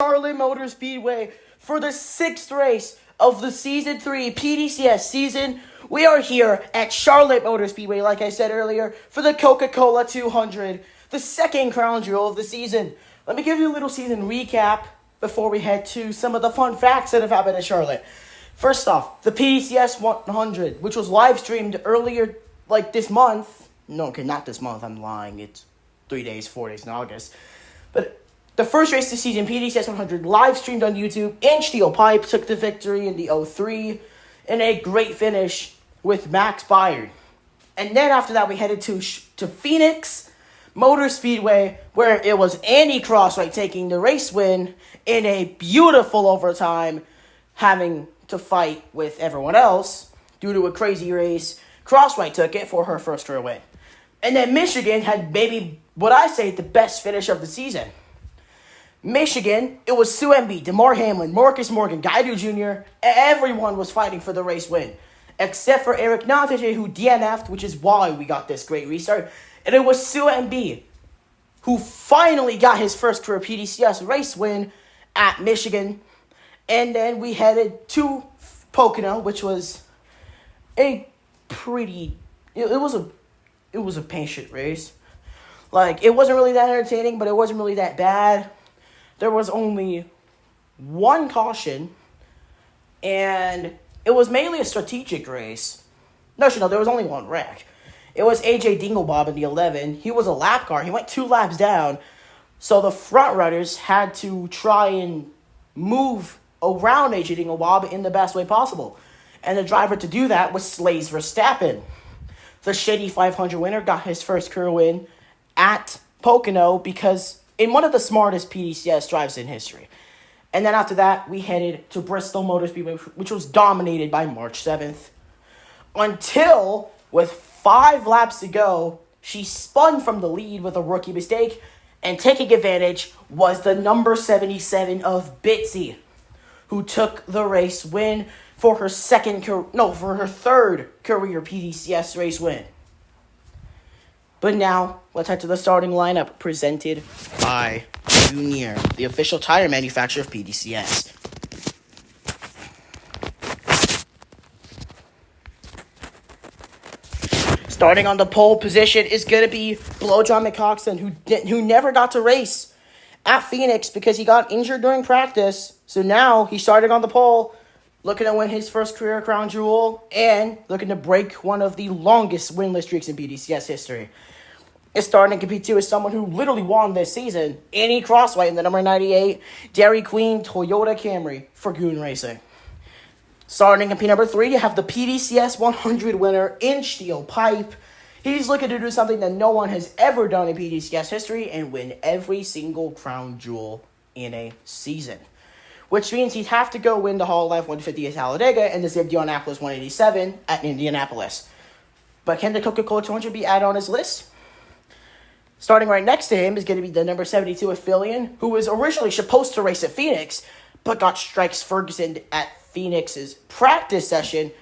Charlotte Motor Speedway for the 6th race of the Season 3 PDCS season. We are here at Charlotte Motor Speedway, like I said earlier, for the Coca-Cola 200, the second crown jewel of the season. Let me give you a little season recap before we head to some of the fun facts that have happened at Charlotte. First off, the PDCS 100, which was live streamed earlier, this month. No, okay, not this month, I'm lying. It's 4 days in August. But the first race this season, PDCS 100, live streamed on YouTube, and Steel Pipe took the victory in the 03 in a great finish with Max Byard. And then after that, we headed to Phoenix Motor Speedway, where it was Andy Crosswhite taking the race win in a beautiful overtime, having to fight with everyone else due to a crazy race. Crosswhite took it for her first career win. And then Michigan had maybe what I say the best finish of the season. Michigan, it was Sue MB, DeMar Hamlin, Marcus Morgan, Gaidu Jr. Everyone was fighting for the race win, except for Eric Nantje, who DNF'd, which is why we got this great restart. And it was Sue MB who finally got his first career PDCS race win at Michigan. And then we headed to Pocono, which was a pretty... It was a patient race. It wasn't really that entertaining, but it wasn't really that bad. There was only one caution, and it was mainly a strategic race. No, there was only one wreck. It was AJ Dinglebob in the 11. He was a lap car. He went 2 laps down, so the front runners had to try and move around AJ Dinglebob in the best way possible. And the driver to do that was Slays Verstappen. The Shady 500 winner got his first career win at Pocono because in one of the smartest PDCS drives in history. And then after that, we headed to Bristol Motor Speedway, which was dominated by March 7th. Until, with 5 laps to go, she spun from the lead with a rookie mistake, and taking advantage was the number 77 of Bitsy, who took the race win for her third career PDCS race win. But now, let's head to the starting lineup presented by Junior, the official tire manufacturer of PDCS. Starting on the pole position is going to be Blowjob McCoxton, who never got to race at Phoenix because he got injured during practice. So now he's starting on the pole, looking to win his first career crown jewel, and looking to break one of the longest winless streaks in PDCS history. Is starting to compete too is someone who literally won this season, Andy Crosswhite in the number 98 Dairy Queen Toyota Camry for Goon Racing. Starting in P number 3, you have the PDCS 100 winner in Steel Pipe. He's looking to do something that no one has ever done in PDCS history and win every single crown jewel in a season. Which means he'd have to go win the Hall of Life 150 at Talladega and the Indianapolis 187 at Indianapolis. But can the Coca-Cola 200 be added on his list? Starting right next to him is going to be the number 72 Aphelion, who was originally supposed to race at Phoenix, but got strikes Ferguson at Phoenix's practice session,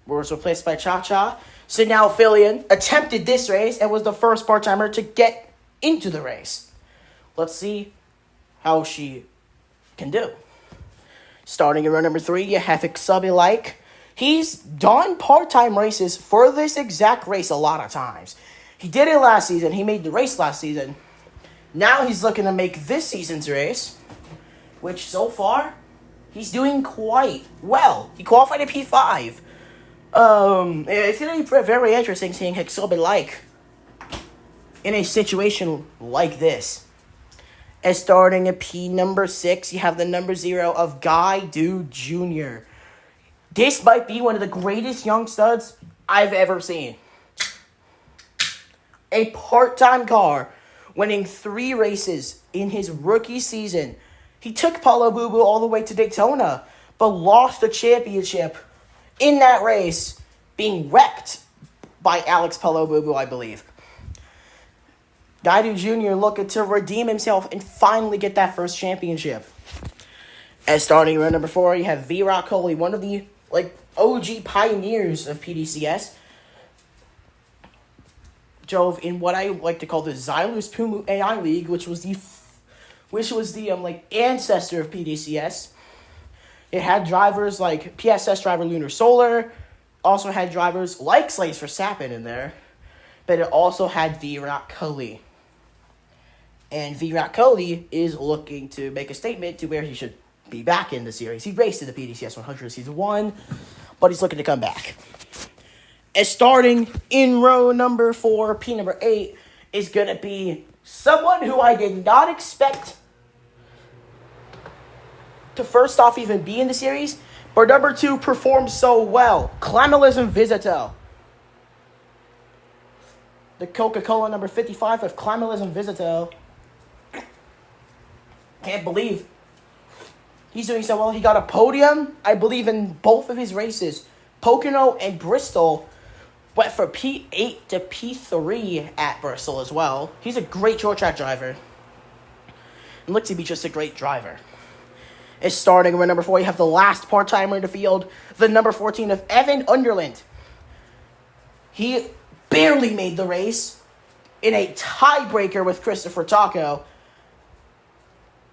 where it was replaced by Cha-Cha. So now Aphelion attempted this race and was the first part-timer to get into the race. Let's see how she can do. Starting in row number 3, you have Ixubi-like. He's done part-time races for this exact race a lot of times. He did it last season. He made the race last season. Now he's looking to make this season's race, which so far, he's doing quite well. He qualified at P5. It's going to be very interesting seeing Ixubi-like in a situation like this. And starting at P number 6, you have the number 0 of Gaidu Jr. This might be one of the greatest young studs I've ever seen. A part-time car, winning 3 races in his rookie season. He took Paulo Boo Boo all the way to Daytona, but lost the championship in that race, being wrecked by Alex Paulo Boo Boo, I believe. Gaidu Jr. looking to redeem himself and finally get that first championship. And starting round number 4, you have V-Rock Coley, one of the OG pioneers of PDCS. Drove in what I like to call the Xylus Pumu AI League, which was which was the ancestor of PDCS. It had drivers like PSS driver Lunar Solar, also had drivers like Slaves for Sappin in there, but it also had Virat Kohli. And Virat Kohli is looking to make a statement to where he should be back in the series. He raced in the PDCS 100 Season 1, but he's looking to come back. And starting in row number 4, P number 8, is going to be someone who I did not expect to first off even be in the series, but number 2 performed so well. Clamalism Visito. The Coca-Cola number 55 of Clamalism Visito. Can't believe he's doing so well. He got a podium, I believe, in both of his races. Pocono and Bristol went from P8 to P3 at Bristol as well. He's a great short track driver. And looks to be just a great driver. Is starting with number 4. You have the last part-timer in the field, the number 14 of Evan Underland. He barely made the race in a tiebreaker with Christopher Taco.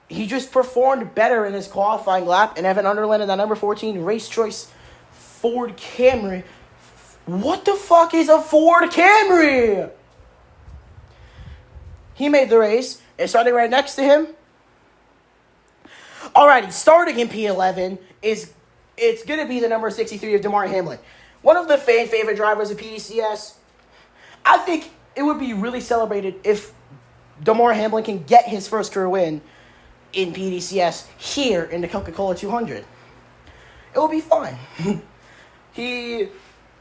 He just performed better in his qualifying lap, and Evan Underland in that number 14 Race Choice Ford Camry. What the fuck is a Ford Camry? He made the race, and starting right next to him. Alrighty, starting in P11 it's going to be the number 63 of Damar Hamlin. One of the fan favorite drivers of PDCS. I think it would be really celebrated if Damar Hamlin can get his first career win in PDCS here in the Coca-Cola 200. It will be fun. He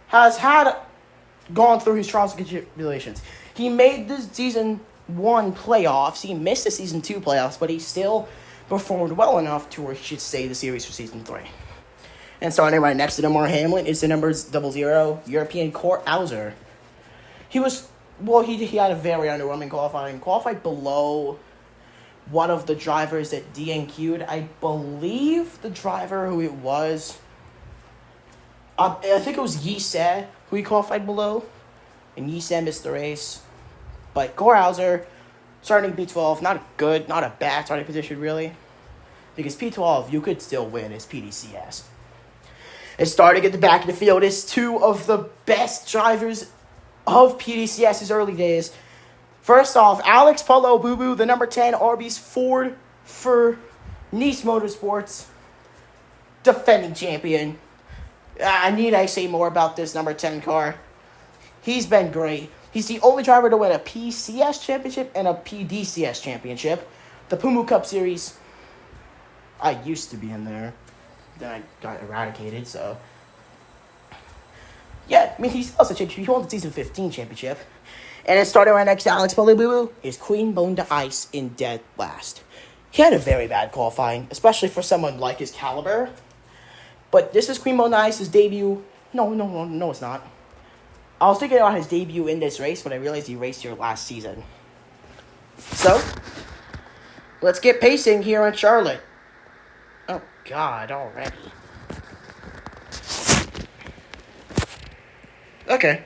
has gone through his trials and tribulations. He made the Season 1 playoffs. He missed the Season 2 playoffs, but he still performed well enough to where he should stay the series for Season 3. And starting right next to Damar Hamlin is the number 00 European Court Hauser. He had a very underwhelming qualifying. Qualified below one of the drivers that DNQ'd. I believe the driver who it was, I think it was Yise who he qualified below. And Yise missed the race. But Gorhauser, starting P12, not a bad starting position really. Because P12, you could still win as PDCS. And starting at the back of the field is 2 of the best drivers of PDCS's early days. First off, Alex Paulo Boo-Boo, the number 10 Arby's Ford for Nice Motorsports, defending champion. Need I say more about this number 10 car? He's been great. He's the only driver to win a PCS championship and a PDCS championship. The Pumu Cup Series, I used to be in there. Then I got eradicated, so. Yeah, I mean, he's also championship. He won the Season 15 championship. And then starting right next to Alex Paulo is Queen Bone to Ice in dead last. He had a very bad qualifying, especially for someone like his caliber. But this is Queen Bone to Ice's debut. No, it's not. I was thinking about his debut in this race when I realized he raced here last season. So, let's get pacing here in Charlotte. Oh, God, already. Okay.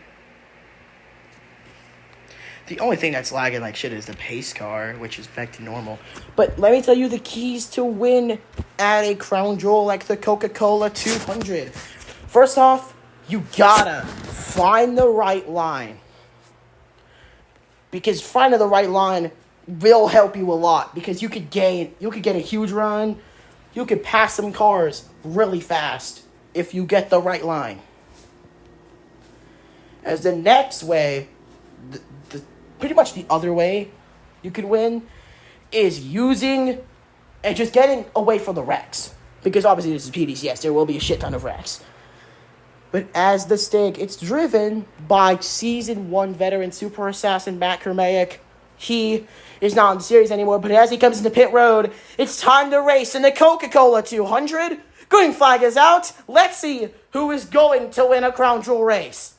The only thing that's lagging like shit is the pace car, which is back to normal. But let me tell you the keys to win at a crown jewel like the Coca-Cola 200. First off, you gotta find the right line. Because finding the right line will help you a lot. Because you could get a huge run. You could pass some cars really fast if you get the right line. As the next way, pretty much the other way you could win is using and just getting away from the wrecks. Because obviously this is PDCS, there will be a shit ton of wrecks. But as the stick, it's driven by Season 1 veteran Super Assassin Matt Kermayak. He is not in the series anymore, but as he comes into pit road, it's time to race in the Coca-Cola 200. Green flag is out. Let's see who is going to win a crown jewel race.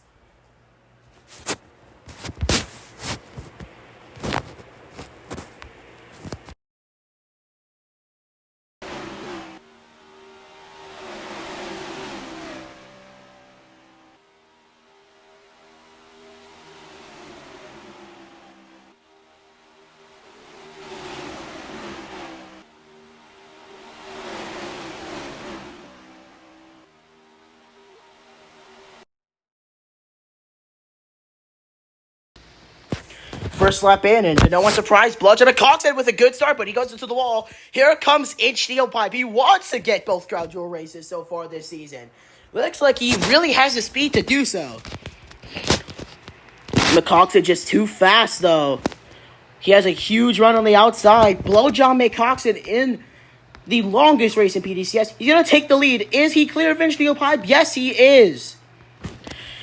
first lap in, and to no one's surprise, Bludgeon Coxon with a good start, but he goes into the wall. Here comes Inch Steel Pipe. He wants to get both Crown Jewel races so far this season. Looks like he really has the speed to do so. McCoxon just too fast, though. He has a huge run on the outside. Blowjob McCoxon in the longest race in PDCS. He's going to take the lead. Is he clear of Inch Steel Pipe? Yes, he is.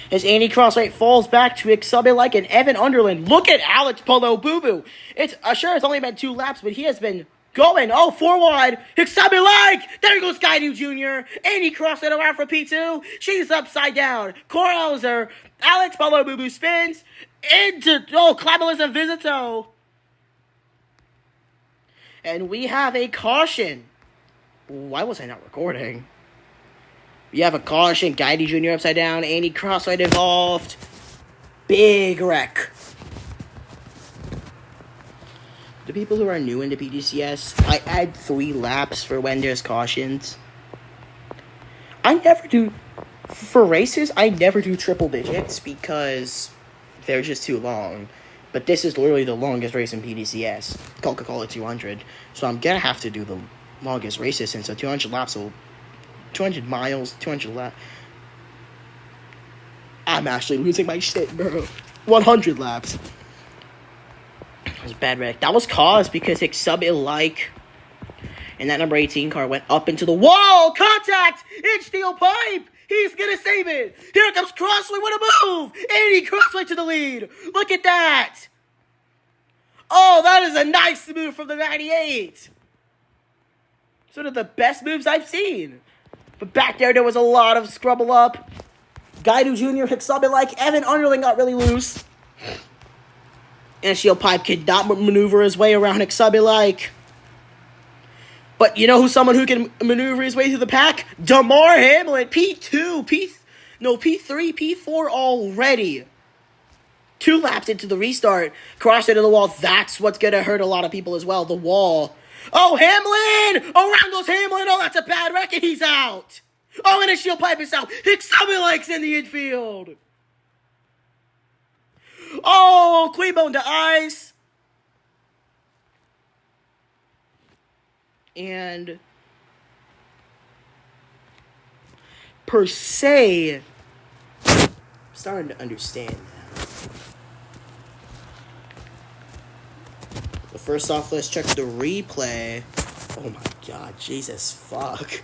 As Andy Crosswhite falls back to Exubit like an Evan Underland. Look at Alex Polo Boo Boo. It's only been 2 laps, but he has been going. Oh, 4 wide. Exubit like. There goes Gaidu Jr. Andy Crosswhite around for P2. She's upside down. Corhauser. Alex Polo Boo Boo spins into Clabalism Visito. And we have a caution. Why was I not recording? We have a caution. Gaidu Jr. upside down. Andy Crosswhite involved. Big wreck. The people who are new into PDCS, I add 3 laps for when there's cautions. I never do, for races, I never do triple digits because they're just too long. But this is literally the longest race in PDCS, Coca-Cola 200. So I'm gonna have to do the longest races since the 200 laps will 200 miles, 200 laps. I'm actually losing my shit, bro. 100 laps. That was a bad wreck. That was caused because Exubit like, and that number 18 car went up into the wall. Contact! Inch Steel Pipe! He's gonna save it! Here comes Crossway with a move! Andy Crossway to the lead! Look at that! Oh, that is a nice move from the 98! It's one of the best moves I've seen. But back there was a lot of scrubble up. Gaidu Jr. Exubit like Evan Underling got really loose. And Shield Pipe could not maneuver his way around Exubit like. But you know who's someone who can maneuver his way through the pack? Damar Hamlin, P2, P3, P4 already. 2 laps into the restart. Crossed into the wall. That's what's going to hurt a lot of people as well. The wall. Oh, Hamlin! Around goes Hamlin. Oh, that's a bad wreck, and he's out. Oh, and a Shield Pipe is out. Exubit likes in the infield. Oh, Queenbone to ice. And per se, I'm starting to understand now. But first off, let's check the replay. Oh my god, Jesus fuck.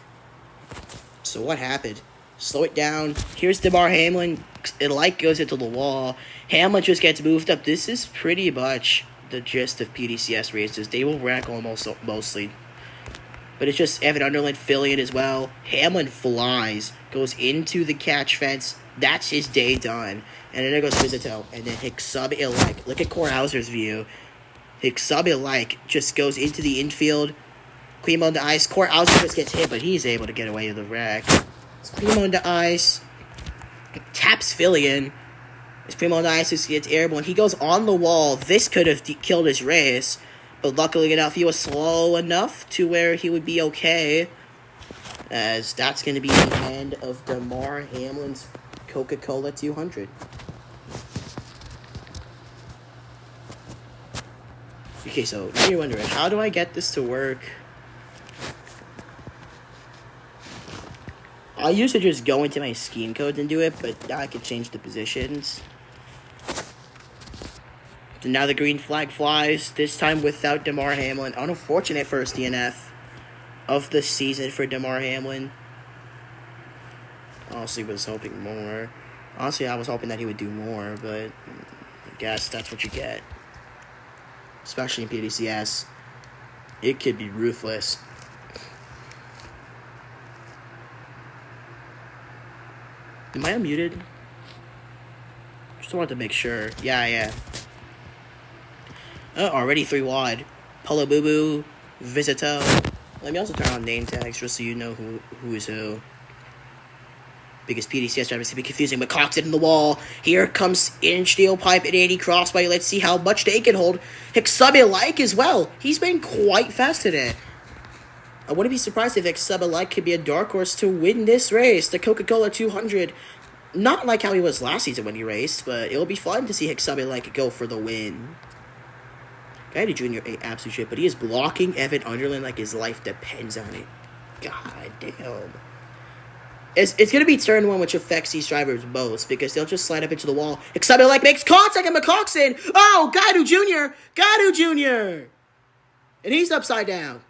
So what happened? Slow it down. Here's Damar Hamlin. It like goes into the wall. Hamlin just gets moved up. This is pretty much the gist of PDCS races. They will rank almost mostly. But it's just Evan Underland filling it as well. Hamlin flies. Goes into the catch fence. That's his day done. And then there goes Visito. And then Exubit like. Look at Corhauser's view. Exubit like just goes into the infield. Queen on the ice. Corhauser just gets hit, but he's able to get away with the wreck. Queen on the ice. Taps Fillion. As Primo on the ice just gets airborne. He goes on the wall. This could have killed his race. But luckily enough, he was slow enough to where he would be okay. As that's going to be the end of Damar Hamlin's Coca-Cola 200. Okay, so now you're wondering, how do I get this to work? I used to just go into my scheme code and do it, but now I can change the positions. So now the green flag flies, this time without Damar Hamlin. Unfortunate first DNF of the season for Damar Hamlin. Honestly, was hoping more. Honestly, I was hoping that he would do more, but I guess that's what you get. Especially in PDCS. It could be ruthless. Am I unmuted? Just wanted to make sure. Yeah. Already 3 wide. Polo Boo Boo, Visito. Let me also turn on name tags just so you know who is who. Biggest PDCS drivers to be confusing, but Cox in the wall. Here comes Inch Steel Pipe and Andy Crossway. Let's see how much they can hold. Exubit like as well. He's been quite fast today. I wouldn't be surprised if Exubit like could be a dark horse to win this race, the Coca-Cola 200. Not like how he was last season when he raced, but it'll be fun to see Exubit like go for the win. Guy Jr. ate absolute shit, but he is blocking Evan Underland like his life depends on it. God damn. It's going to be turn one, which affects these drivers most, because they'll just slide up into the wall. Except it, makes contact at McCoxon. Oh, Gaidu Jr. And he's upside down.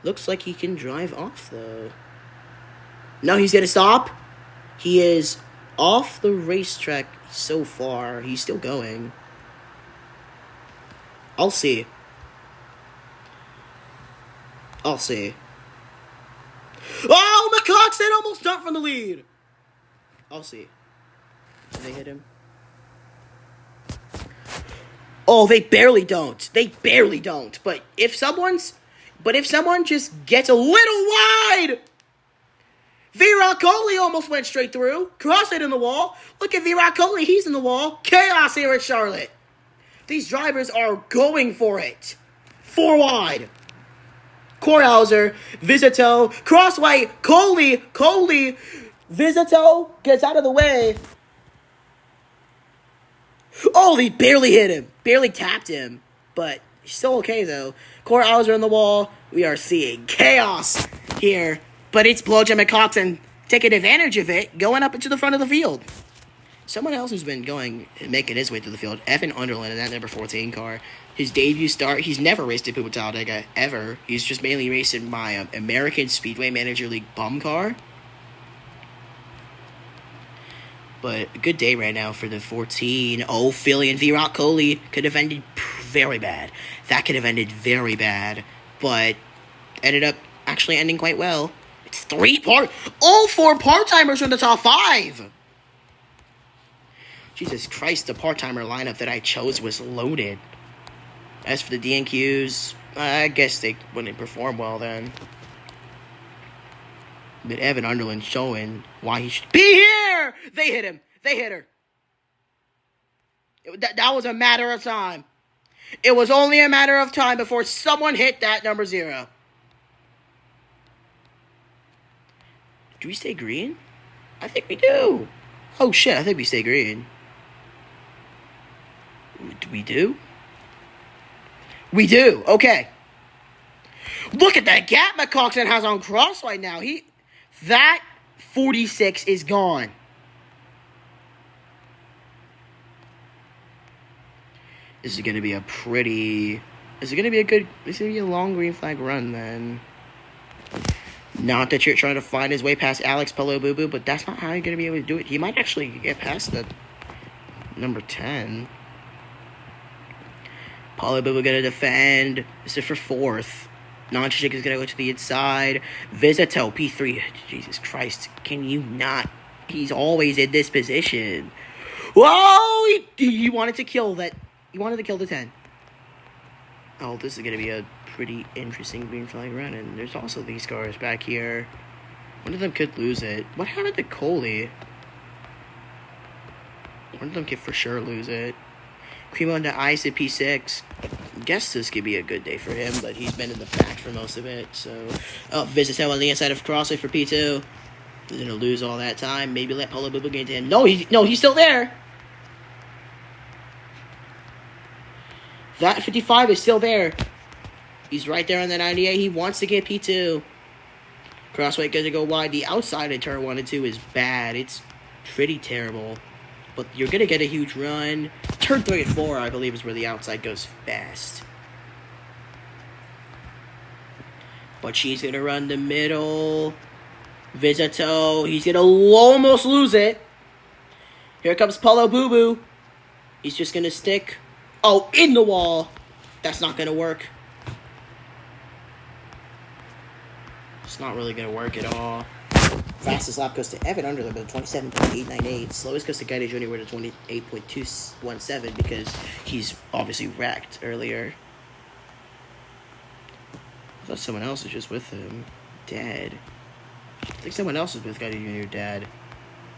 Looks like he can drive off, though. No, he's going to stop. He is off the racetrack so far. He's still going. I'll see. Oh, McCoxon almost jumped from the lead. I'll see. Did they hit him? Oh, they barely don't. But if someone just gets a little wide, V-Rock Coley almost went straight through. Cross it in the wall. Look at V-Rock Coley. He's in the wall. Chaos here at Charlotte. These drivers are going for it. 4 wide. Korhauser, Vizito, crossway, Coley, Vizito gets out of the way. Oh, they barely hit him. Barely tapped him. But he's still okay, though. Korhauser on the wall. We are seeing chaos here. But it's Blowjam McCoxon taking advantage of it, going up into the front of the field. Someone else who's been making his way through the field, Evan Underland in that number 14 car. His debut start, he's never raced a Puma Talladega, ever. He's just mainly racing my American Speedway Manager League bum car. But a good day right now for the 14. Oh, Philly and V-Rock Coley could have ended very bad. That could have ended very bad. But ended up actually ending quite well. It's all 4 part-timers from the top 5. Jesus Christ, the part-timer lineup that I chose was loaded. As for the DNQs, I guess they wouldn't perform well then. But Evan Underland showing why he should be here! They hit him. They hit her. That was a matter of time. It was only a matter of time before someone hit that number 0. Do we stay green? I think we do. Oh shit, I think we stay green. We do? We do. Okay. Look at that gap McCoxon has on cross right now. That 46 is gone. This is going to be a long green flag run then. Not that you're trying to find his way past Alex Polo Boo Boo, but that's not how you're going to be able to do it. He might actually get past the number 10. Paulo Boo Boo going to defend. This is for 4th. Non-Chick is going to go to the inside. Vizito, P3. Jesus Christ. Can you not? He's always in this position. Whoa! He wanted to kill that. He wanted to kill the 10. Oh, this is going to be a pretty interesting green flag run. And there's also these cars back here. One of them could lose it. What happened to Coley? One of them could for sure lose it. Primo into Ice at P6. Guess this could be a good day for him, but he's been in the back for most of it. So, Vizito on the inside of Crossway for P2. He's gonna lose all that time. Maybe let Paulo Boo Boo get to him. No, he's still there. That 55 is still there. He's right there on the 98. He wants to get P2. Crossway gonna go wide. The outside in turn 1 and 2 is bad. It's pretty terrible. But you're going to get a huge run. Turn 3 and 4, I believe, is where the outside goes fast. But she's going to run the middle. Vizito. He's going to almost lose it. Here comes Paulo Boo Boo. He's just going to stick. Oh, in the wall. That's not going to work. It's not really going to work at all. Fastest lap goes to Evan Underland with a 27.898. Slowest goes to Guy Jr. with a 28.217 because he's obviously wrecked earlier. I thought someone else was just with him. Dead. I think someone else is with Guy Jr. dead.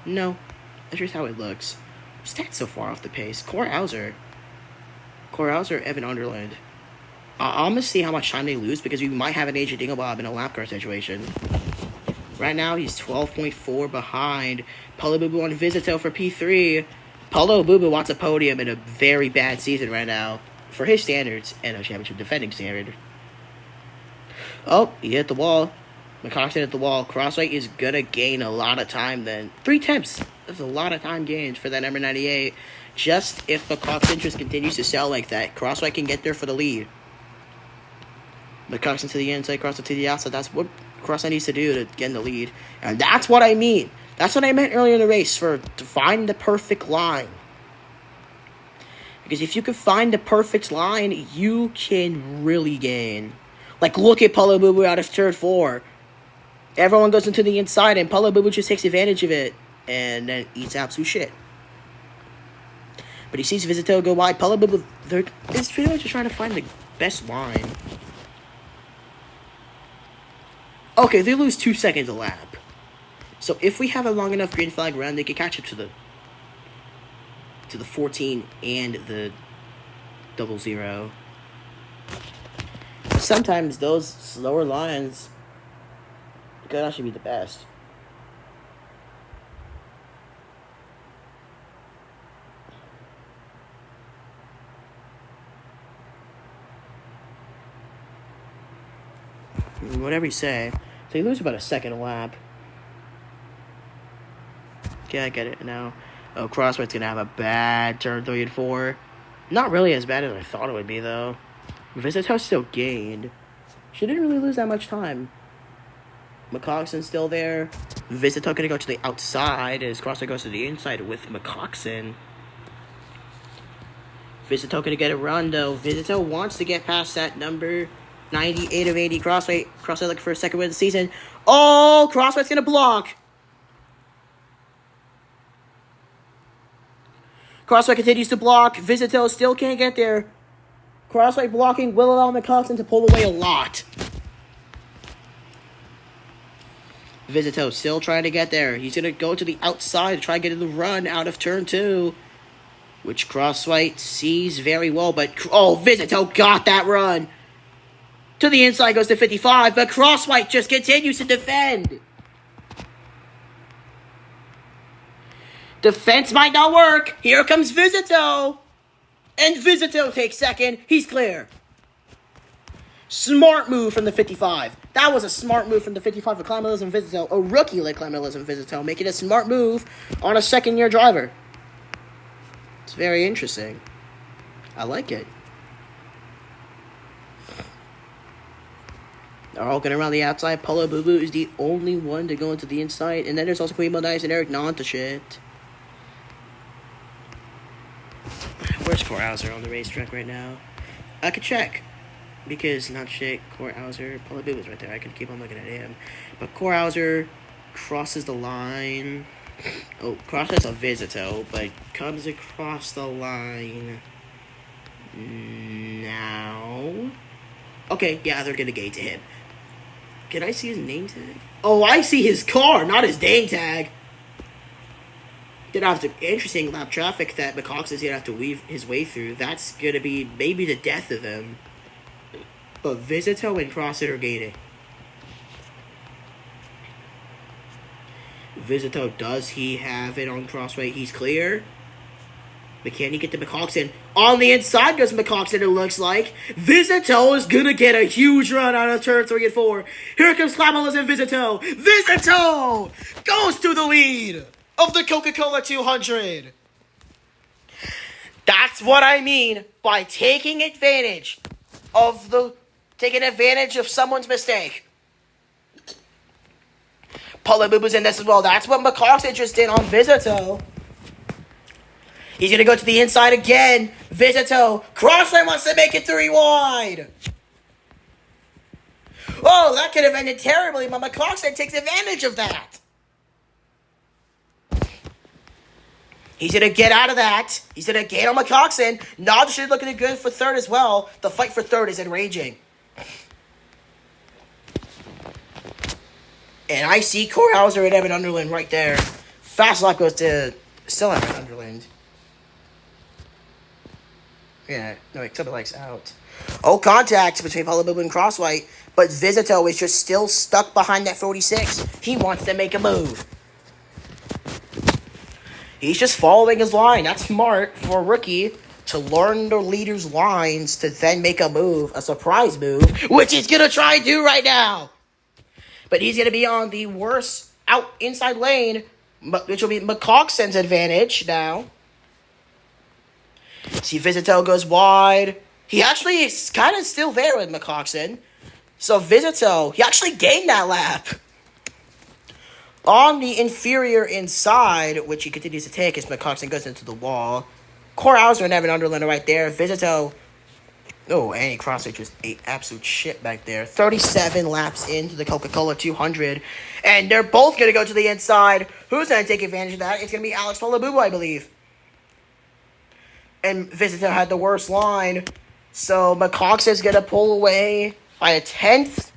No. That's just how it looks. Stats so far off the pace. Korhauser, Evan Underland. I'm going to see how much time they lose because we might have an AJ Dinglebaum in a lap car situation. Right now, he's 12.4 behind. Paulo Boo Boo on Vizito for P3. Paulo Bubu wants a podium in a very bad season right now. For his standards, and a championship defending standard. Oh, he hit the wall. McCoxon hit the wall. Crosswhite is going to gain a lot of time then. 3 temps. That's a lot of time gained for that number 98. Just if McCoxon just continues to sell like that, Crosswhite can get there for the lead. McCoxon to the inside, Crosswhite to the outside. That's what Crosswhite needs to do to get in the lead. And that's what I mean. That's what I meant earlier in the race to find the perfect line. Because if you can find the perfect line, you can really gain. Like, look at Paulo Bubu out of turn 4. Everyone goes into the inside, and Paulo Bubu just takes advantage of it, and then eats absolute shit. But he sees Vizito go wide. Paulo Bubu, it's pretty much just trying to find the best line. Okay, they lose 2 seconds a lap. So if we have a long enough green flag run, they can catch up to the 14 and the 00. Sometimes those slower lines could actually be the best. Whatever you say. So you lose about a second a lap. Okay, I get it now. Oh, Crosswhite's gonna have a bad turn 3 and 4. Not really as bad as I thought it would be, though. Vizito still gained. She didn't really lose that much time. McCoxon's still there. Vizito gonna go to the outside as Crosswhite goes to the inside with McCoxon. Vizito gonna get a run, though. Vizito wants to get past that number 98 of 80. Crosswhite looking for a second win of the season. Oh, Crosswhite's gonna block. Crosswhite continues to block. Vizito still can't get there. Crosswhite blocking will allow McCoxon to pull away a lot. Vizito still trying to get there. He's going to go to the outside to try and get the run out of turn 2. Which Crosswhite sees very well. But, oh, Vizito got that run. To the inside goes to 55. But Crosswhite just continues to defend. Defense might not work. Here comes Vizito. And Vizito takes second. He's clear. Smart move from the 55. That was a smart move from the 55 for Climalism Vizito. A rookie like Climalism Vizito. Making a smart move on a second-year driver. It's very interesting. I like it. They're all going around the outside. Paulo Bubu is the only one to go into the inside. And then there's also Queen Dice and Eric Nanta shit. Where's Corhauser on the racetrack right now? I could check. Because, not shit, Corhauser, Paulo Bubu's right there. I could keep on looking at him. But Corhauser crosses the line. Oh, crosses a Vizito, but comes across the line now. Okay, yeah, they're gonna gate to him. Can I see his name tag? Oh, I see his car, not his name tag. Gonna have to interesting lap traffic that McCoxon's gonna have to weave his way through. That's gonna be maybe the death of him. But Vizito and Crossett are gating. Vizito, does he have it on Crosswhite? He's clear. But can he get to McCoxon? On the inside goes McCoxon, it looks like. Vizito is gonna get a huge run out of turn 3 and 4. Here comes Clamalas and Vizito. Vizito goes to the lead of the Coca-Cola 200. That's what I mean by taking advantage of someone's mistake. Paulo Bubu's in this as well. That's what McCoxon just did on Vizito. He's going to go to the inside again. Vizito. Crosswhite wants to make it 3 wide. Oh, that could have ended terribly, but McCoxon takes advantage of that. He's going to get out of that. He's going to get on McCoxon. Nodge looking good for third as well. The fight for third is enraging. And I see Corhauser and Evan Underland right there. Fast lap goes to still Evan Underland. Yeah, no, except it likes out. Oh, contact between Paulo Bubu and Crosswhite, but Vizito is just still stuck behind that 46. He wants to make a move. He's just following his line. That's smart for a rookie to learn the leader's lines to then make a move, a surprise move, which he's going to try and do right now. But he's going to be on the worst out inside lane, which will be McCoxen's advantage now. See, Vizito goes wide. He actually is kind of still there with McCoxen. So Vizito, he actually gained that lap. On the inferior inside, which he continues to take as McCoxen goes into the wall. Corhauser and Evan Underland are right there. Vizito. Oh, and he crossed just ate absolute shit back there. 37 laps into the Coca-Cola 200. And they're both going to go to the inside. Who's going to take advantage of that? It's going to be Alex Polabubu, I believe. And Vizito had the worst line. So McCoxen's going to pull away by a tenth.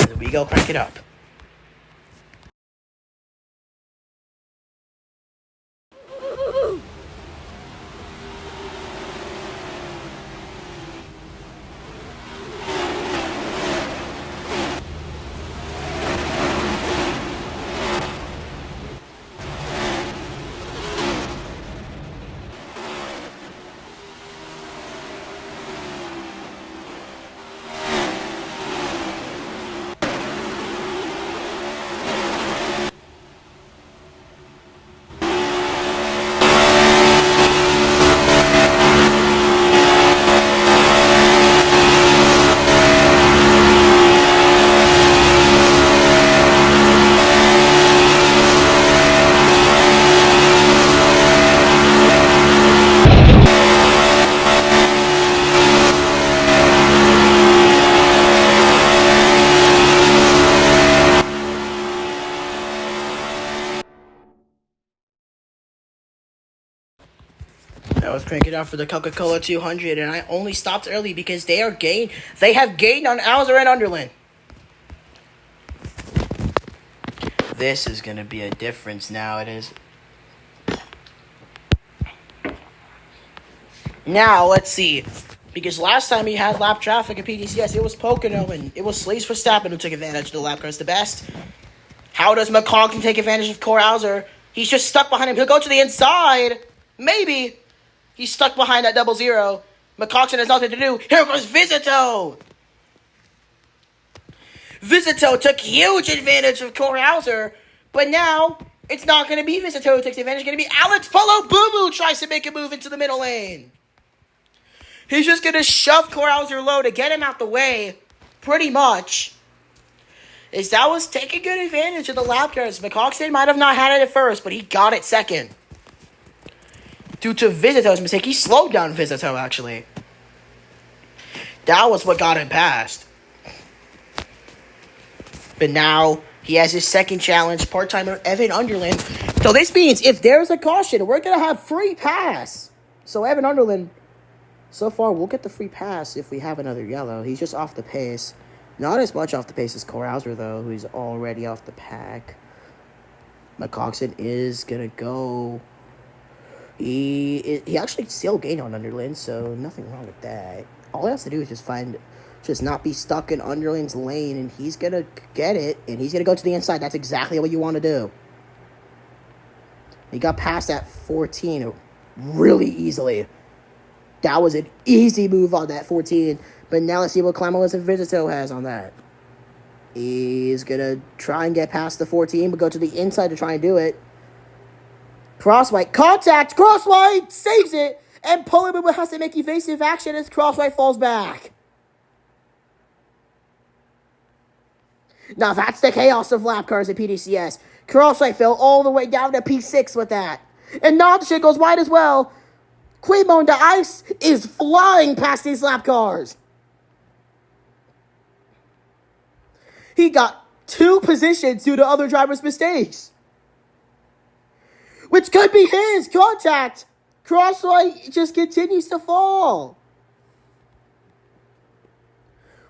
There we go, crank it up. I was cranking out for the Coca-Cola 200, and I only stopped early because they have gained on Alzer and Underland. This is going to be a difference now. It is. Now, let's see. Because last time he had lap traffic at PDCS, it was Pocono, and it was Sleaze Verstappen who took advantage of the lap cars the best. How does McConkton take advantage of Corhauser? He's just stuck behind him. He'll go to the inside. Maybe. He's stuck behind that 0-0. McCoxen has nothing to do. Here goes Vizito. Vizito took huge advantage of Corhauser. But now, it's not going to be Vizito who takes advantage. It's going to be Alex Polabubu tries to make a move into the middle lane. He's just going to shove Corhauser low to get him out the way. Pretty much. As that was taking good advantage of the lap cars. McCoxen might have not had it at first, but he got it second. Due to Vizito's mistake. He slowed down Vizito, actually. That was what got him past. But now, he has his second challenge, part-timer Evan Underland. So this means, if there's a caution, we're going to have free pass. So Evan Underland, so far, we'll get the free pass if we have another yellow. He's just off the pace. Not as much off the pace as Corhauser, though, who's already off the pack. McCoxen is going to go. He actually still gained on Underland, so nothing wrong with that. All he has to do is just not be stuck in Underland's lane, and he's going to get it, and he's going to go to the inside. That's exactly what you want to do. He got past that 14 really easily. That was an easy move on that 14, but now let's see what Clamolis and Vizito has on that. He's going to try and get past the 14, but go to the inside to try and do it. Crosswhite, contact, Crosswhite saves it, and Polabubu has to make evasive action as Crosswhite falls back. Now that's the chaos of lap cars at PDCS. Crosswhite fell all the way down to P6 with that. And Nonshit goes wide as well. Quimone de Ice is flying past these lap cars. He got 2 positions due to other drivers' mistakes. Which could be his contact. Crosswhite just continues to fall.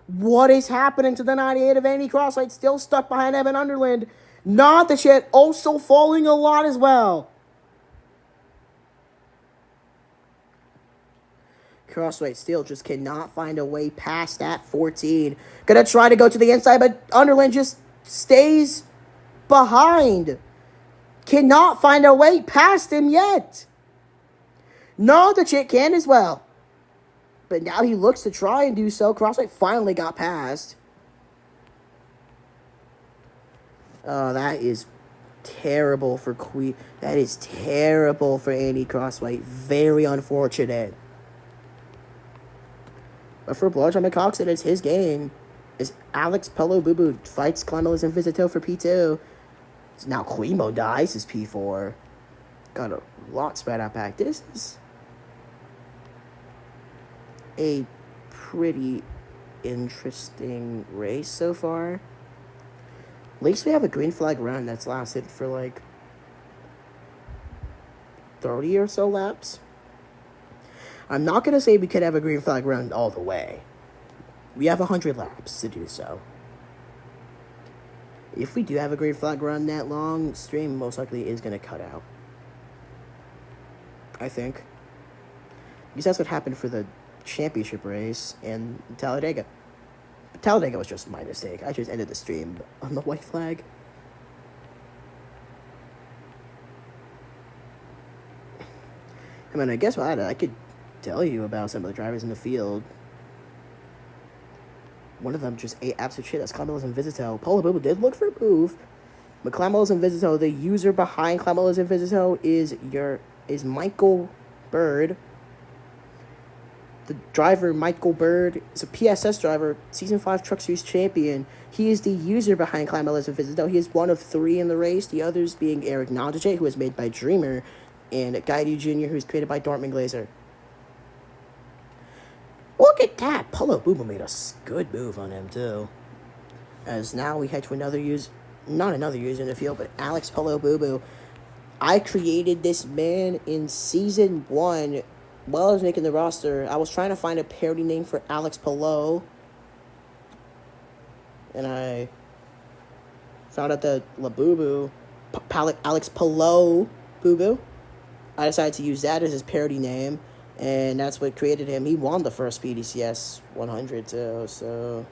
What is happening to the 98 of Andy Crosswhite? Still stuck behind Evan Underland. Not the shit. Also falling a lot as well. Crosswhite still just cannot find a way past that 14. Gonna try to go to the inside, but Underland just stays behind. Cannot find a way past him yet. No, the chick can as well. But now he looks to try and do so. Crosswhite finally got past. Oh, that is terrible for Queen. That is terrible for Andy Crosswhite. Very unfortunate. But for Blowjob McCoxon, it's his game. As Alex Pello Boo Boo fights Clemelis and Visito for P2. So now Quimo dies as P4. Got a lot spread out back. This is a pretty interesting race so far. At least we have a green flag run that's lasted for like 30 or so laps. I'm not going to say we could have a green flag run all the way. We have 100 laps to do so. If we do have a green flag run that long, stream most likely is going to cut out. I think. Because that's what happened for the championship race in Talladega. Talladega was just my mistake. I just ended the stream on the white flag. I mean, I guess what I could tell you about some of the drivers in the field. One of them just ate absolute shit. That's Clemelis and Visito. Polo Boo did look for a move. But Clemelis and Visito, the user behind Clemelis and Visito is Michael Bird. The driver, Michael Bird, is a PSS driver, Season 5 Truck Series champion. He is the user behind Clemelis and Visito. He is one of 3 in the race, the others being Eric Nandije, who was made by Dreamer, and Gaidu Jr., who was created by Dortmund Glazer. Look at that! Polo Boo Boo made a good move on him, too. As now we head to another user, not another user in the field, but Alex Polo Boo Boo. I created this man in Season 1. While I was making the roster, I was trying to find a parody name for Alex Polo. And I found out that La Boo Boo, Alex Polo Boo Boo. I decided to use that as his parody name. And that's what created him. He won the first PDCS 100 too, so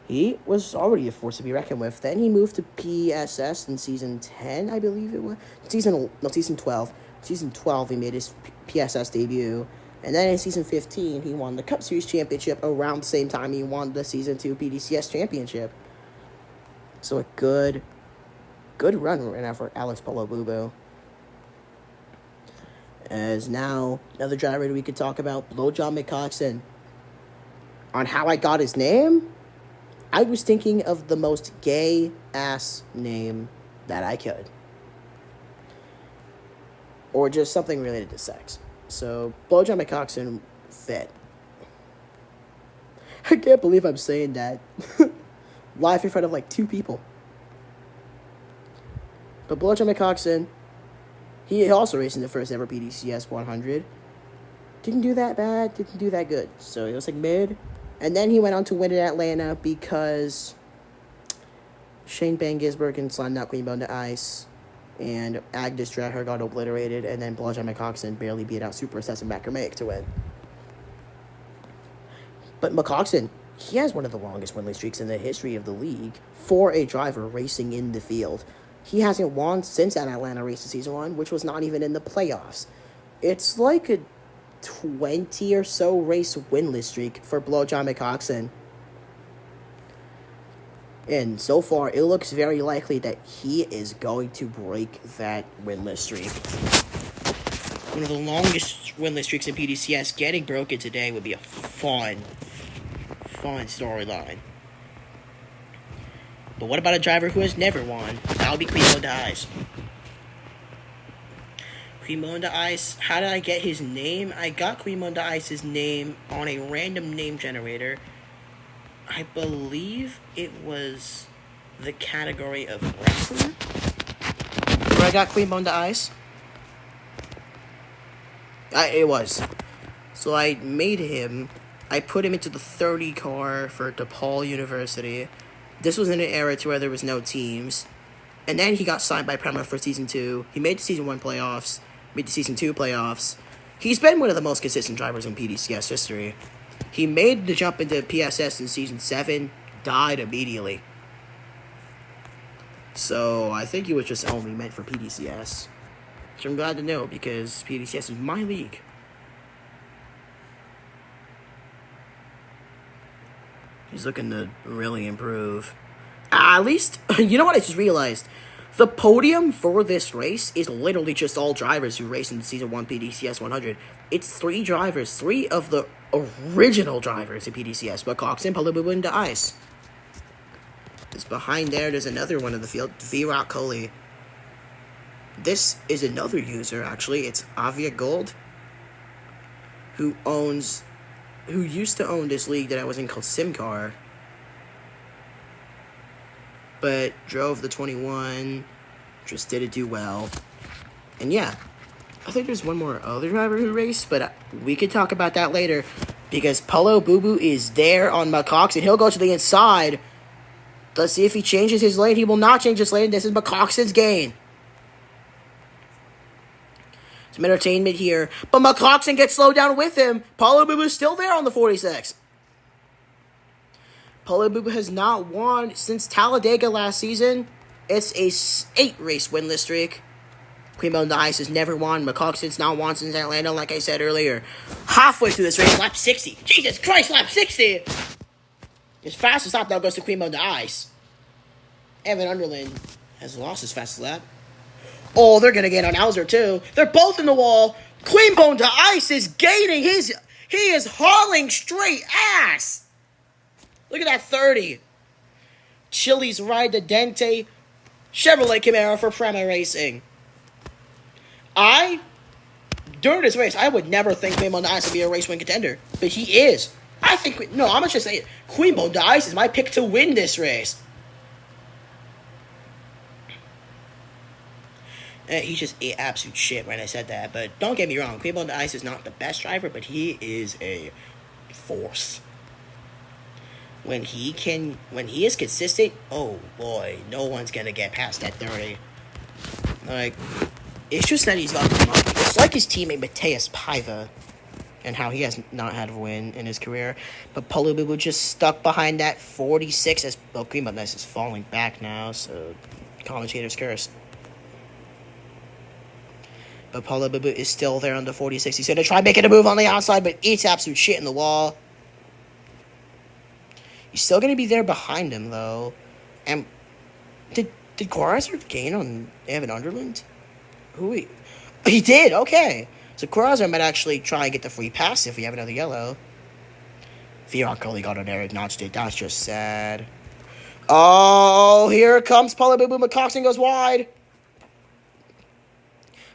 he was already a force to be reckoned with. Then he moved to PSS in Season 10, I believe it was. Season 12. Season 12, he made his PSS debut. And then in Season 15, he won the Cup Series Championship around the same time he won the Season 2 PDCS Championship. So a good run right now for Alex Polo Boo Boo. As now, another driver that we could talk about, Blowjob McCoxon. On how I got his name, I was thinking of the most gay-ass name that I could. Or just something related to sex. So, Blowjob McCoxon fit. I can't believe I'm saying that. Live in front of like 2 people. But Blowjob McCoxon, he also raced in the first ever PDCS 100. Didn't do that bad, didn't do that good. So he was like mid. And then he went on to win in Atlanta because Shane Van Gisbergen slammed out Queen Bone to ice. And Agnes Dreher got obliterated. And then Blowjob McCoxon barely beat out Super Assassin McCormick to win. But McCoxon, he has one of the longest winless streaks in the history of the league for a driver racing in the field. He hasn't won since that Atlanta race in Season 1, which was not even in the playoffs. It's like a 20 or so race winless streak for Blowjob McCoxon. And so far, it looks very likely that he is going to break that winless streak. One of the longest winless streaks in PDCS. Getting broken today would be a fun storyline. But what about a driver who has never won? That would be Quimo de Ice. Quimo de Ice, how did I get his name? I got Quimo de Ice's name on a random name generator. I believe it was the category of rapper where I got Quimo de Ice. It was. So I made him, I put him into the 30 car for DePaul University. This was in an era to where there was no teams. And then he got signed by Prema for Season 2. He made the Season 1 playoffs. Made the Season 2 playoffs. He's been one of the most consistent drivers in PDCS history. He made the jump into PSS in Season 7. died immediately. So I think he was just only meant for PDCS. Which I'm glad to know, because PDCS is my league. He's looking to really improve. At least, you know what I just realized? The podium for this race is literally just all drivers who race in the Season 1 PDCS 100. It's 3 drivers, 3 of the original drivers in PDCS, but Coxon, Palubu, and Ice. Because behind there's another one in the field, V-Rock Coley. This is another user, actually. It's Avia Gold, who used to own this league that I was in called Simcar, but drove the 21, just didn't do well. And yeah, I think there's one more other driver who raced, but we could talk about that later, because Paulo Boo Boo is there on McCox, and he'll go to the inside. Let's see if he changes his lane. He will not change his lane. This is McCoxon's gain. Some entertainment here, but McCoxon gets slowed down with him. Paulo Boo Boo's still there on the 46. Paulo Boo Boo has not won since Talladega last season. It's a 8-race winless streak. Queen Mountain Ice has never won. McCoxon's not won since Atlanta, like I said earlier. Halfway through this race, lap 60. Jesus Christ, lap 60! His fastest lap now goes to Queen Mountain Ice. Evan Underland has lost his fastest lap. Oh, they're going to get on Alzer, too. They're both in the wall. Queen Bone to Ice is gaining his... He is hauling straight ass. Look at that 30. Chili's Ride the Dente. Chevrolet Camaro for Prema Racing. During this race, I would never think Queen Bone to Ice would be a race win contender. But he is. I'm going to just say it. Queen Bone to Ice is my pick to win this race. He's just absolute shit when I said that, but don't get me wrong, Queen Bone to Ice is not the best driver, but he is a force. When he is consistent, oh boy, no one's gonna get past that 30. Like, it's just that he's got the money. It's like his teammate Mateus Paiva, and how he has not had a win in his career, but Paulo Boo Boo just stuck behind that 46 as Queen Bone to Ice is falling back now, so commentator's curse. But Paulo Boo Boo is still there on the 46. He's going to try making a move on the outside, but it's absolute shit in the wall. He's still going to be there behind him, though. And did Quarazar gain on Evan Underland? He did, okay. So Quarazar might actually try and get the free pass if we have another yellow. V-Rock only got on there and notched it. That's just sad. Oh, here comes Paulo Boo Boo. McCoxon goes wide.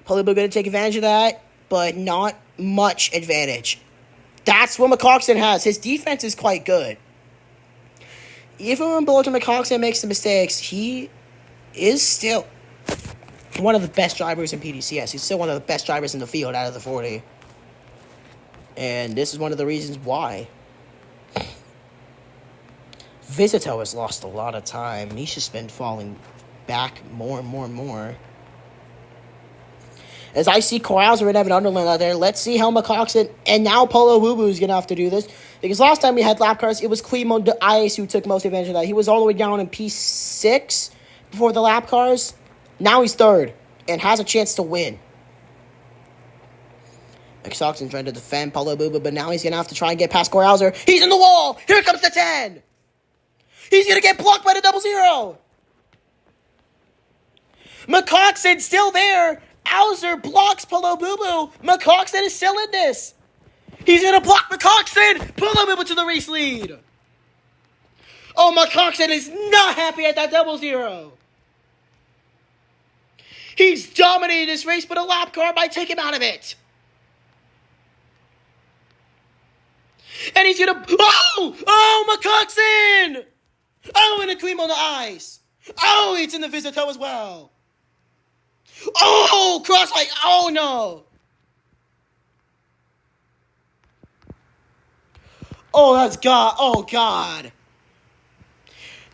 Paulo Boo Boo going to take advantage of that, but not much advantage. That's what McCoxon has. His defense is quite good. Even when Bulletin McCoxon makes the mistakes, he is still one of the best drivers in PDCS. He's still one of the best drivers in the field out of the 40. And this is one of the reasons why. Visito has lost a lot of time. He's just been falling back more and more and more. As I see Quarazar and Evan Underland out there, let's see how McCoxon and now Paulo Boo Boo is going to have to do this. Because last time we had lap cars, it was Queen Bone to Ice who took most advantage of that. He was all the way down in P6 before the lap cars. Now he's third and has a chance to win. McCoxon's trying to defend Paulo Boo Boo, but now he's going to have to try and get past Quarazar. He's in the wall! Here comes the 10! He's going to get blocked by the 00! McCoxon's still there! Alzer blocks Paulo Boo Boo. McCoxon is still in this. He's going to block McCoxon. Paulo Boo Boo to the race lead. Oh, McCoxon is not happy at that 00. He's dominated this race, but a lap car might take him out of it. And he's going to... Oh, McCoxon! Oh, and a Queen on the Ice. Oh, it's in the Visito as well. Oh, crosslight. Oh, no. Oh, that's God. Oh, God.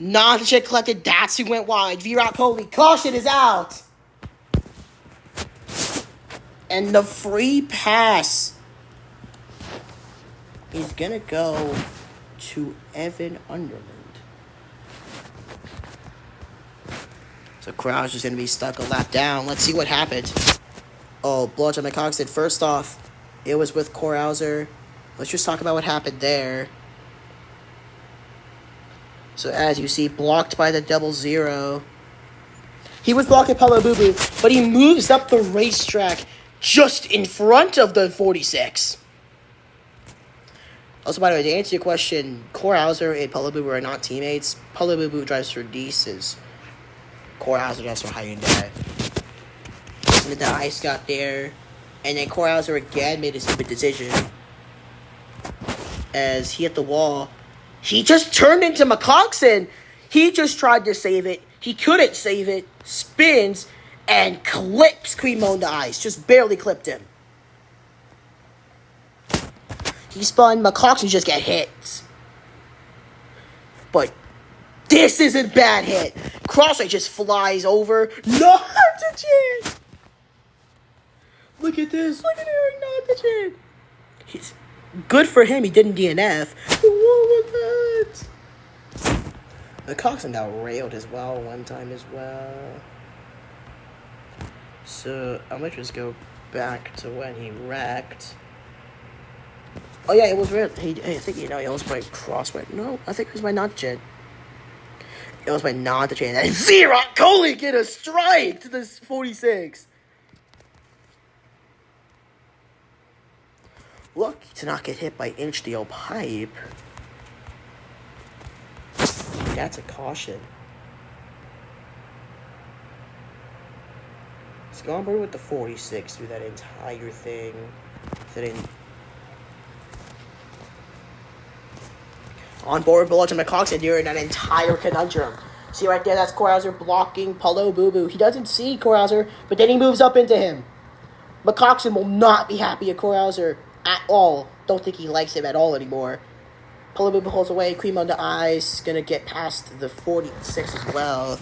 Non-check collected. That's who went wide. V-Rock Coley. Caution is out. And the free pass is going to go to Evan Underland. So Crouch is going to be stuck a lap down. Let's see what happens. Oh, blow to McCoxon. First off, it was with Corhauser. Let's just talk about what happened there. So as you see, blocked by the 00. He was blocking Paulo Boo, but he moves up the racetrack just in front of the 46. Also, by the way, to answer your question, Corhauser and Paulo Boo are not teammates. Paulo Boo drives for Deeses. Corhauser drives for Hyundai. And then the ice got there, and then Corhauser again made a stupid decision. As he hit the wall, he just turned into McCoxon. He just tried to save it. He couldn't save it. Spins and clips Quimo in the ice. Just barely clipped him. He spun. McCoxon just got hit. But this is a bad hit. Crossway just flies over. Not the chin. Look at this. Look at Eric, not the chin. He's good for him. He didn't DNF. What was that? McCoxon got railed as well one time as well. So I'm gonna just go back to when he wrecked. Oh yeah, it was real. I think it was by Crossway. No, I think it was by not the chin. It was by not the chin. And Xerox Coley get a strike to this 46. Lucky to not get hit by inch steel pipe. That's a caution. He's gone board with the 46 through that entire thing. On board below to McCoxon during that entire conundrum. See right there, that's Corhauser blocking Paulo Boo. He doesn't see Corhauser, but then he moves up into him. McCoxon will not be happy at Corhauser at all. Don't think he likes him at all anymore. Paulo Boo holds away, cream on the eyes, gonna get past the 46 as well.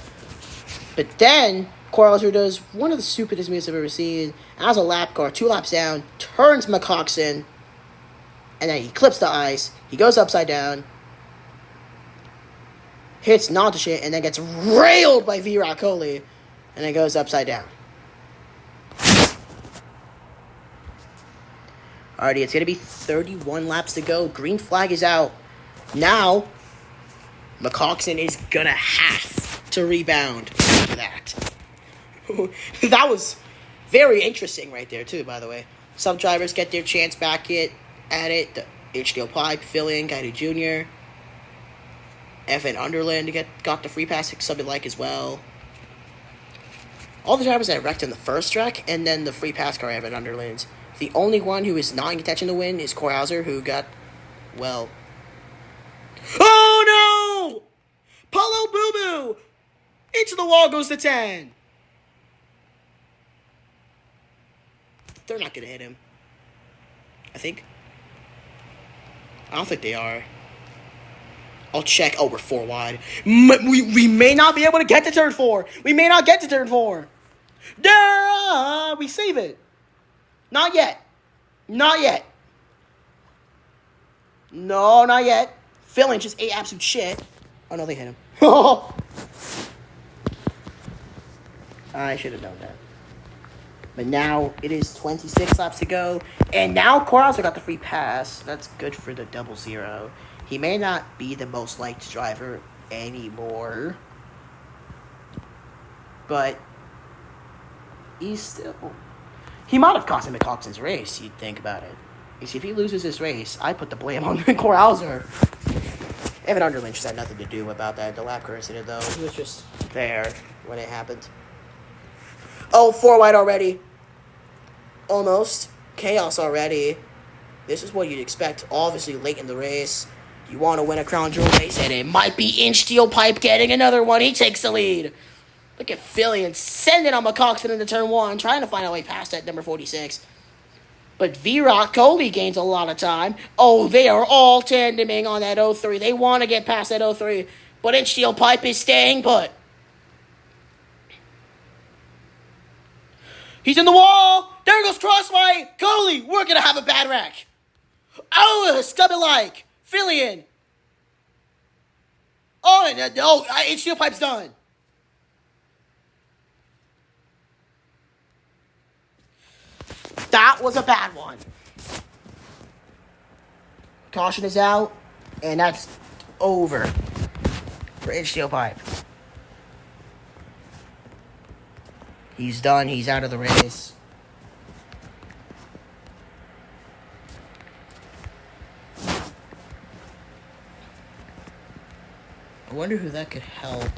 But then, Corhauser does one of the stupidest moves I've ever seen. As a lap car, 2 laps down, turns McCoxon, and then he clips the ice. He goes upside down, hits Nanta shit, and then gets railed by Xerox Coley, and then goes upside down. Alrighty, it's going to be 31 laps to go. Green flag is out. Now, McCoxon is going to have to rebound after that. That was very interesting right there, too, by the way. Some drivers get their chance back at it. The HDL Pipe, fill-in, Guided Jr. Evan Underland got the free pass, something like as well. All the drivers that wrecked in the first track, and then the free pass car Evan Underland. The only one who is not in contention to win is Corhauser, who got, well... Oh, no! Paulo Boo! Into the wall goes the 10. They're not going to hit him. I think. I don't think they are. I'll check. Oh, we're 4 wide. We may not be able to get to turn 4. We may not get to turn 4. Duh! We save it. Not yet. Not yet. No, not yet. Filling just ate absolute shit. Oh, no, they hit him. I should have known that. But now it is 26 laps to go. And now Corhauser got the free pass. That's good for the 00. He may not be the most liked driver anymore. But he's still... He might have cost him McCoxon's race, you'd think about it. You see, if he loses this race, I put the blame on Corhauser. Evan Underland just had nothing to do about that. The lap car incident, though. He was just there when it happened. Oh, 4 wide already. Almost. Chaos already. This is what you'd expect, obviously, late in the race. You want to win a crown jewel race, and it might be Inch Steel Pipe getting another one. He takes the lead. Look at Fillion sending on McCoxon into turn 1, trying to find a way past that number 46. But Xerox Coley gains a lot of time. Oh, they are all tandeming on that 03. They want to get past that 03. But Inch Steel Pipe is staying put. He's in the wall. There goes Crossway. Coley, we're going to have a bad wreck. Oh, stub it like. Fillion. Oh, Inch Steel Pipe's done. That was a bad one. Caution is out, and that's over for Inch Steel Pipe. He's done. He's out of the race. I wonder who that could help.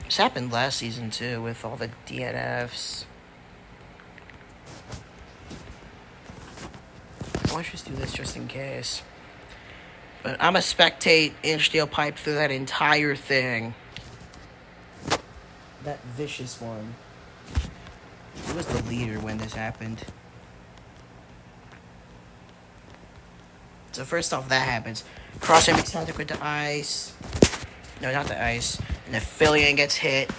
This happened last season, too, with all the DNFs. Why don't you just do this just in case? But I'm a spectate Inch Steel Pipe through that entire thing. That vicious one. Who was the leader when this happened? So first off, that happens. Cross makes contact with the ice. No, not the ice. And the Fillion gets hit.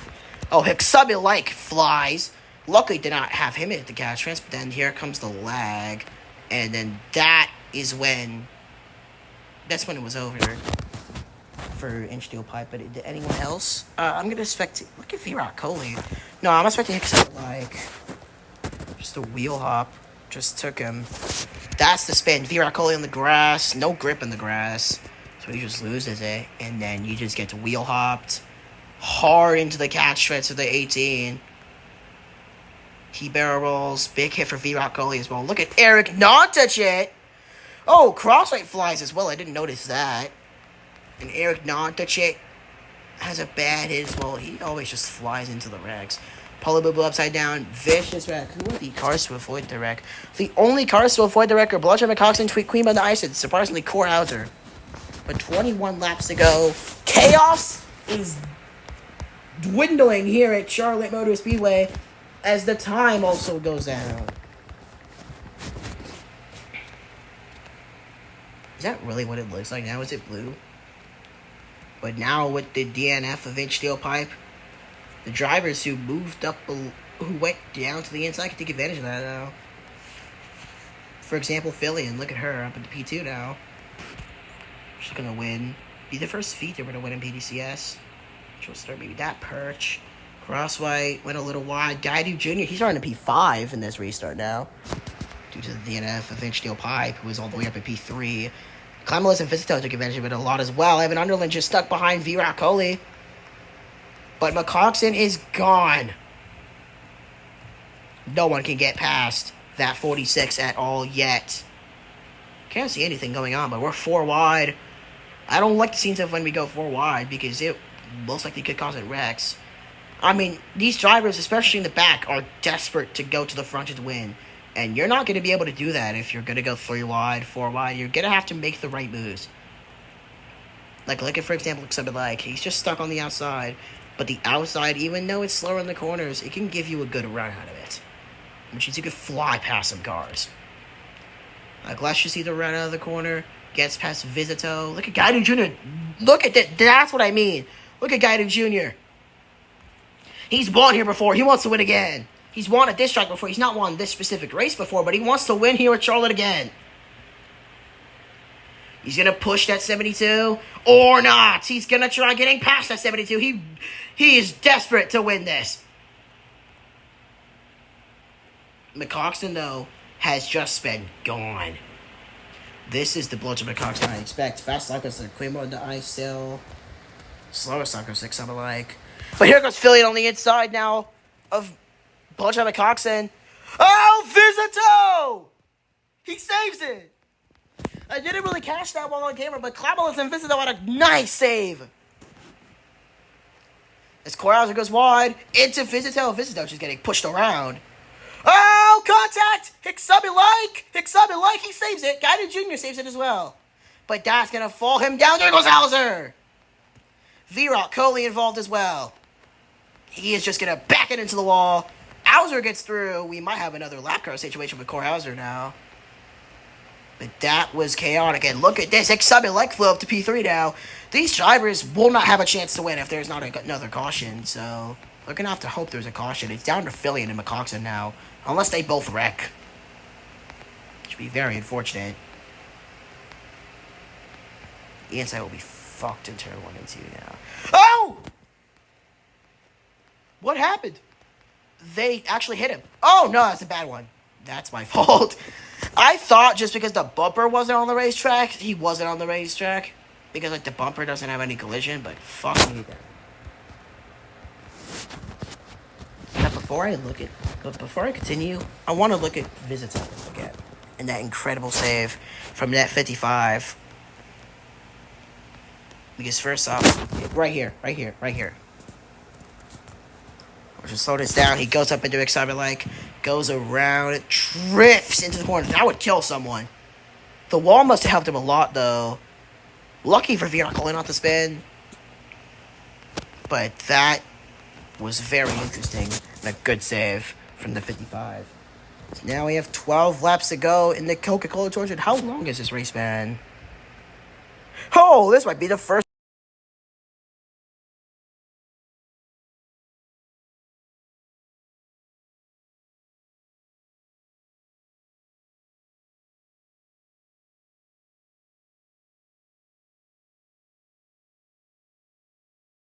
Oh, Hixabi-like flies. Luckily did not have him hit the gas trans, but then here comes the lag. And then that is when... That's when it was over for Inch Steel Pipe. But did anyone else? I'm going to expect... Look at Virat Kohli. No, I'm expecting Hixabi-like. Just a wheel hop. Just took him. That's the spin. Virat Kohli on the grass. No grip in the grass. So he just loses it. And then he just gets wheel hopped hard into the catch stretch of the 18. He barrel rolls. Big hit for Virat Kohli as well. Look at Eric not touch it. Oh, crosslight flies as well. I didn't notice that. And Eric not touch it has a bad hit as well. He always just flies into the wrecks. Paulo Boo upside down. Vicious wreck. Who are the cars to avoid the wreck? The only cars to avoid the wreck are Bloodshed McCoxon, Tweet Queen on the ice, and surprisingly Core Hauser. But 21 laps to go. Chaos is dwindling here at Charlotte Motor Speedway as the time also goes down. Is that really what it looks like now? Is it blue? But now with the DNF of Inch Steel Pipe, the drivers who moved up, who went down to the inside can take advantage of that now. For example, Fillion, look at her up at the P2 now. She's going to win. Be the first feature to win in PDCS. She'll start maybe that perch. Crosswhite went a little wide. Gaidu Jr., he's starting to P5 in this restart now. Due to the DNF of Inch Steel Pipe, who was all the way up at P3. Clemelis and Visito took advantage of it a lot as well. Evan Underland just stuck behind Virat Kohli. But McCoxon is gone. No one can get past that 46 at all yet. Can't see anything going on, but we're 4 wide. I don't like the scenes of when we go 4 wide because it most likely could cause it wrecks. I mean, these drivers, especially in the back, are desperate to go to the front to win. And you're not going to be able to do that if you're going to go 3 wide, 4 wide. You're going to have to make the right moves. Like, look at, for example, somebody like, he's just stuck on the outside. But the outside, even though it's slower in the corners, it can give you a good run out of it. Which means you could fly past some cars. Like, let's just see the run out of the corner. Gets past Visito. Look at Gaidu Jr. Look at that. That's what I mean. Look at Gaidu Jr. He's won here before. He wants to win again. He's won at this track before. He's not won this specific race before, but he wants to win here at Charlotte again. He's going to push that 72 or not. He's going to try getting past that 72. He is desperate to win this. McCoxon, though, has just been gone. This is the Bloodshed McCoxon I expect. Fast Cycles are Quimo on the ice still. Slower Cycles 6 I'm like. But here goes Fillion on the inside now of Bloodshed McCoxon. Oh, Visito! He saves it. I didn't really catch that while on camera, but Clamolis and Visito had a nice save. As Corrauser goes wide into Visito. Visito just getting pushed around. Oh, contact! Hixabi-like, he saves it. Gaidu Jr. saves it as well. But that's going to fall him down. There goes Hauser. Virat Kohli involved as well. He is just going to back it into the wall. Hauser gets through. We might have another lap car situation with Hauser now. But that was chaotic. And look at this. Hixabi-like flew up to P3 now. These drivers will not have a chance to win if there's not another caution. So we're going to have to hope there's a caution. It's down to Fillion and McCoxon now. Unless they both wreck. Which would be very unfortunate. The inside will be fucked in turn 1 and 2 now. Oh! What happened? they actually hit him. Oh, no, that's a bad one. That's my fault. I thought just because the bumper wasn't on the racetrack, he wasn't on the racetrack. Because, like, the bumper doesn't have any collision, but fuck me. Now, before I continue, I want to look at visits again. And that incredible save from net 55. Because first off, right here. We'll just slow this down. He goes up into excitement like, goes around, it drifts into the corner. That would kill someone. The wall must have helped him a lot, though. Lucky for Veer calling off the spin. But that was very interesting. And a good save from the 55. So now we have 12 laps to go in the Coca-Cola 200. How long is this race, man? Oh, this might be the first